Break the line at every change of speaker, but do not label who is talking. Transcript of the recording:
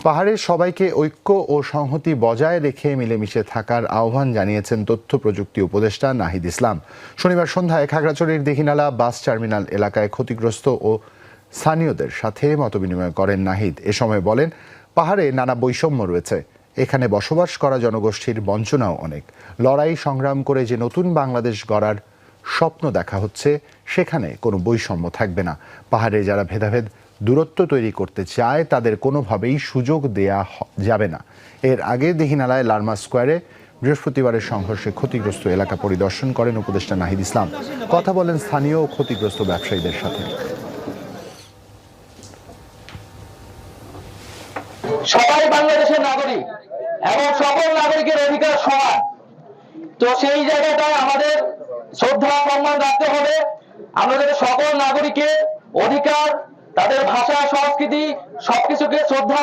পাহাড়ের সবাইকে ঐক্য ও সংহতি বজায় রেখে মিলেমিশে থাকার আহ্বান জানিয়েছেন তথ্য প্রযুক্তি উপদেষ্টা নাহিদ ইসলাম। শনিবার সন্ধ্যায় খাগড়াছড়ির দীঘিনালা বাস টার্মিনাল এলাকায় ক্ষতিগ্রস্ত ও স্থানীয়দের সাথে মতবিনিময় করেন নাহিদ। এ সময় বলেন, পাহাড়ে নানা বৈষম্য রয়েছে, এখানে বসবাস করা জনগোষ্ঠীর বঞ্চনাও অনেক। লড়াই সংগ্রাম করে যে নতুন বাংলাদেশ গড়ার স্বপ্ন দেখা হচ্ছে, সেখানে কোনো বৈষম্য থাকবে না। পাহাড়ে যারা ভেদাভেদ দূরত্ব তৈরি করতে চায় তাদের কোনোভাবেই সুযোগ দেয়া যাবে না। এর আগে দীঘিনালায় লারমা স্কোয়ারে বৃহস্পতিবারের সংঘর্ষে ক্ষতিগ্রস্ত এলাকা পরিদর্শন করেন উপদেষ্টা নাহিদ ইসলাম। কথা বলেন স্থানীয় ও ক্ষতিগ্রস্ত ব্যবসায়ীদের সাথে।
সবাই বাংলাদেশের নাগরিক এবং সকল নাগরিকের অধিকার সমান। তো সেই জায়গাটায় আমাদের শ্রদ্ধা সম্মান রাখতে হবে। আমাদের সকল নাগরিকের অধিকার, তাদের ভাষা, সংস্কৃতি সবকিছুকে শ্রদ্ধা